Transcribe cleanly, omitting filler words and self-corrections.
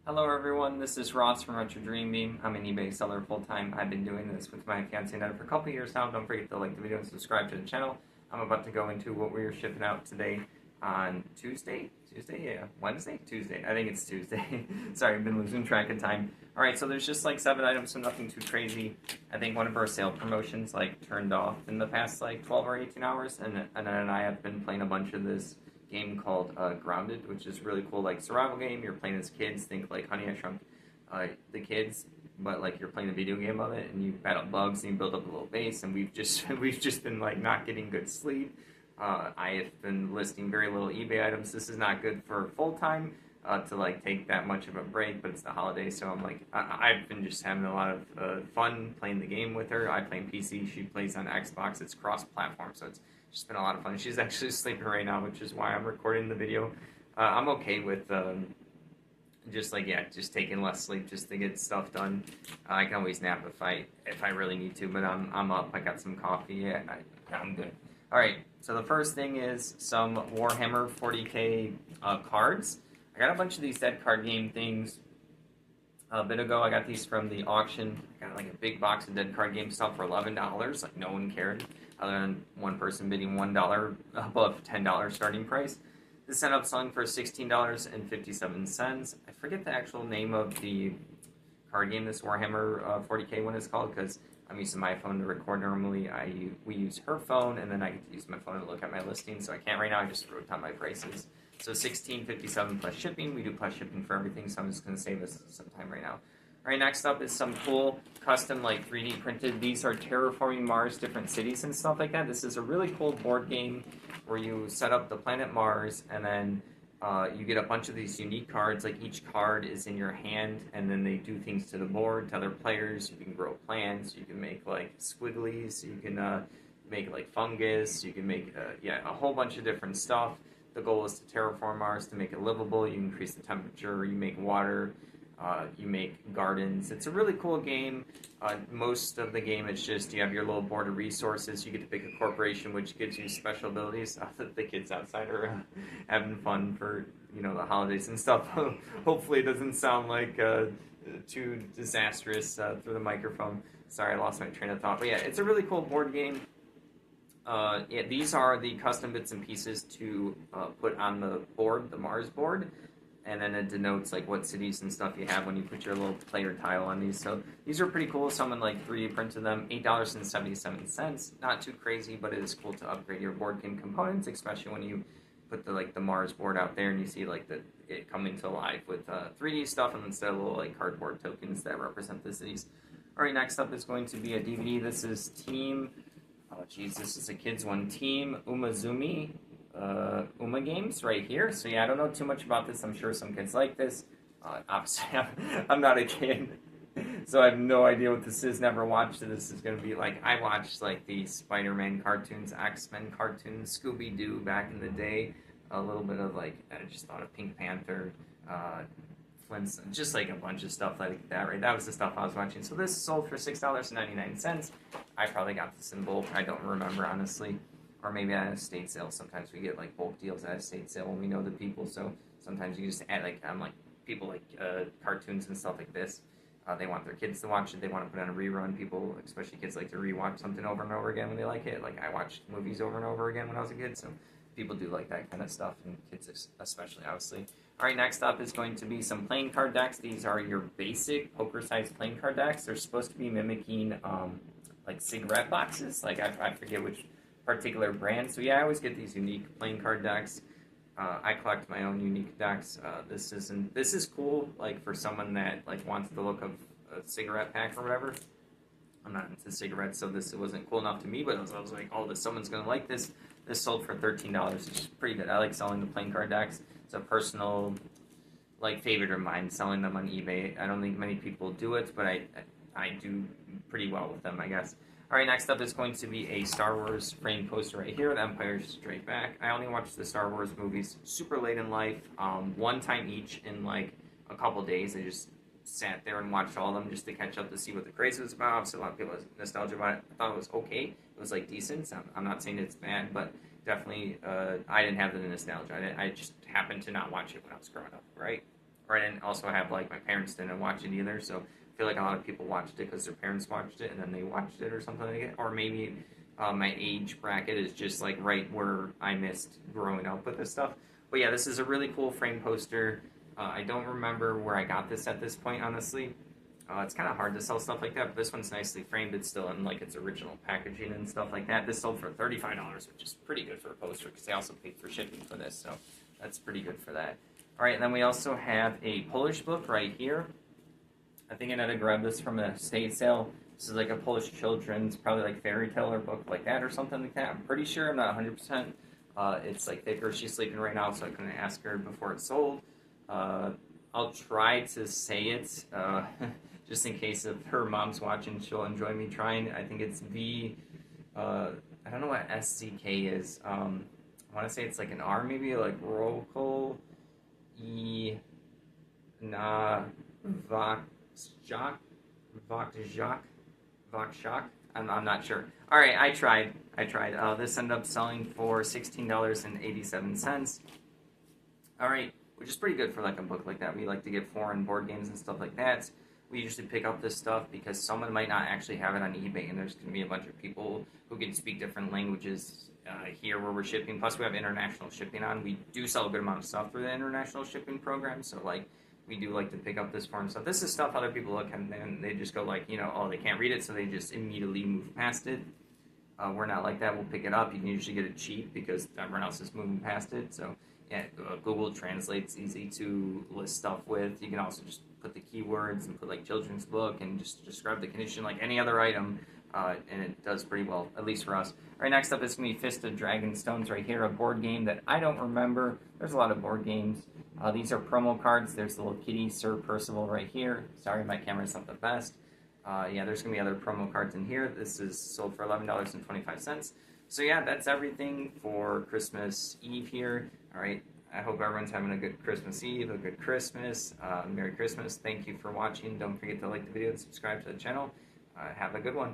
Hello everyone, this is Ross from Retro Dream Beam. I'm an eBay seller full-time. I've been doing this with my fiance Ned for a couple years now. Don't forget to like the video and subscribe to the channel. I'm about to go into what we're shipping out today on Tuesday? Wednesday? Tuesday. I think it's Tuesday. Sorry, I've been losing track of time. Alright, so there's just like 7 items, so nothing too crazy. I think one of our sale promotions like turned off in the past like 12 or 18 hours, and then I have been playing a bunch of this game called Grounded, which is really cool, like survival game. You're playing as kids, think like Honey, I Shrunk the Kids, but like you're playing a video game of it, and you battle bugs and you build up a little base. And we've just been like not getting good sleep. I have been listing very little eBay items. This is not good for full time to like take that much of a break, but it's the holiday, so I'm like I've been just having a lot of fun playing the game with her. I play on PC, she plays on Xbox. It's cross-platform, so it's just been a lot of fun. She's actually sleeping right now, which is why I'm recording the video. I'm okay with just taking less sleep just to get stuff done. I can always nap if I really need to, but I'm up. I got some coffee. Yeah, I'm good. All right. So the first thing is some Warhammer 40K cards. I got a bunch of these dead card game things. A bit ago, I got these from the auction. I got like a big box of dead card game stuff for $11. Like no one cared, other than one person bidding $1 above $10 starting price. This ended up selling for $16.57. I forget the actual name of the card game this Warhammer 40K one is called, because I'm using my phone to record normally. We use her phone, and then I get to use my phone to look at my listings, so I can't right now. I just wrote down my prices. So $16.57 plus shipping. We do plus shipping for everything, so I'm just going to save us some time right now. All right, next up is some cool custom, like 3D printed. These are terraforming Mars, different cities and stuff like that. This is a really cool board game where you set up the planet Mars, and then you get a bunch of these unique cards. Like each card is in your hand, and then they do things to the board, to other players. You can grow plants. You can make like squigglies. You can make like fungus. You can make a whole bunch of different stuff. The goal is to terraform Mars to make it livable. You increase the temperature. You make water. You make gardens. It's a really cool game. Most of the game, it's just you have your little board of resources. You get to pick a corporation, which gives you special abilities. The kids outside are having fun for the holidays and stuff. Hopefully, it doesn't sound like too disastrous through the microphone. Sorry, I lost my train of thought. But yeah, it's a really cool board game. These are the custom bits and pieces to put on the board, the Mars board. And then it denotes like what cities and stuff you have when you put your little player tile on these. So these are pretty cool. Someone like 3D printed them. $8.77. Not too crazy, but it is cool to upgrade your board game components, especially when you put the Mars board out there and you see like it coming to life with 3D stuff, and instead of little like cardboard tokens that represent the cities. All right, next up is going to be a DVD. This is Team. Oh geez, this is a kids one. Team Umazumi. Uma games right here. So yeah, I don't know too much about this. I'm sure some kids like this. Obviously, I'm not a kid, so I have no idea what this is. Never watched it. This is going to be like, I watched like the Spider-Man cartoons, X-Men cartoons, Scooby-Doo back in the day. A little bit of like, I just thought of Pink Panther, Flintstones, just like a bunch of stuff like that, right? That was the stuff I was watching. So this sold for $6.99. I probably got this in bulk. I don't remember, honestly. Or maybe at a estate sale. Sometimes we get like bulk deals at a estate sale when we know the people. So sometimes you just add people like cartoons and stuff like this. They want their kids to watch it. They want to put on a rerun. People, especially kids, like to rewatch something over and over again when they like it. Like I watched movies over and over again when I was a kid. So people do like that kind of stuff, and kids especially, obviously. All right, next up is going to be some playing card decks. These are your basic poker-sized playing card decks. They're supposed to be mimicking like cigarette boxes. Like I forget which particular brand. So yeah, I always get these unique playing card decks. I collect my own unique decks. This is cool, like for someone that like wants the look of a cigarette pack or whatever. I'm not into cigarettes, so this wasn't cool enough to me, but I was like, oh, someone's gonna like this. This sold for $13, which is pretty good. I like selling the playing card decks. It's a personal like favorite of mine, selling them on eBay. I don't think many people do it, but I do pretty well with them, I guess. All right, next up is going to be a Star Wars framed poster right here, The Empire Strikes Back. I only watched the Star Wars movies super late in life, one time each in like a couple days. I just sat there and watched all of them just to catch up to see what the craze was about. Obviously, a lot of people have nostalgia about it. I thought it was okay. It was like decent. So I'm not saying it's bad, but definitely I didn't have the nostalgia. I just happened to not watch it when I was growing up, right? or I didn't also have like my parents didn't watch it either, so I feel like a lot of people watched it because their parents watched it and then they watched it or something like it, or maybe my age bracket is just like right where I missed growing up with this stuff. But yeah, this is a really cool frame poster. I don't remember where I got this at this point, honestly. It's kind of hard to sell stuff like that, but this one's nicely framed. It's still in like its original packaging and stuff like that. This sold for $35, which is pretty good for a poster because they also paid for shipping for this, so that's pretty good for that. All right, and then we also have a Polish book right here. I think I had to grab this from a estate sale. This is like a Polish children's, probably like fairy tale or book like that or something like that. I'm pretty sure, I'm not 100%. It's like thicker. She's sleeping right now, so I couldn't ask her before it sold. I'll try to say it, just in case if her mom's watching, she'll enjoy me trying. I think it's I don't know what SZK is. I want to say it's like an R, maybe like Rokol na Vakjak. I'm not sure. All right, I tried. This ended up selling for $16.87. All right, which is pretty good for like a book like that. We like to get foreign board games and stuff like that. We usually pick up this stuff because someone might not actually have it on eBay, and there's going to be a bunch of people who can speak different languages here where we're shipping. Plus, we have international shipping on. We do sell a good amount of stuff through the international shipping program, so like we do like to pick up this foreign stuff. This is stuff other people look at and they just go like, oh, they can't read it, so they just immediately move past it. We're not like that. We'll pick it up. You can usually get it cheap because everyone else is moving past it. So yeah, Google Translate's easy to list stuff with. You can also just put the keywords and put like children's book and just describe the condition like any other item, and it does pretty well, at least for us. All right, next up is going to be Fist of Dragonstones right here, a board game that I don't remember. There's a lot of board games. These are promo cards. There's the little kitty, Sir Percival, right here. Sorry, my camera's not the best. Yeah, there's going to be other promo cards in here. This is sold for $11.25. So yeah, that's everything for Christmas Eve here. All right, I hope everyone's having a good Christmas Eve, a good Christmas. Merry Christmas. Thank you for watching. Don't forget to like the video and subscribe to the channel. Have a good one.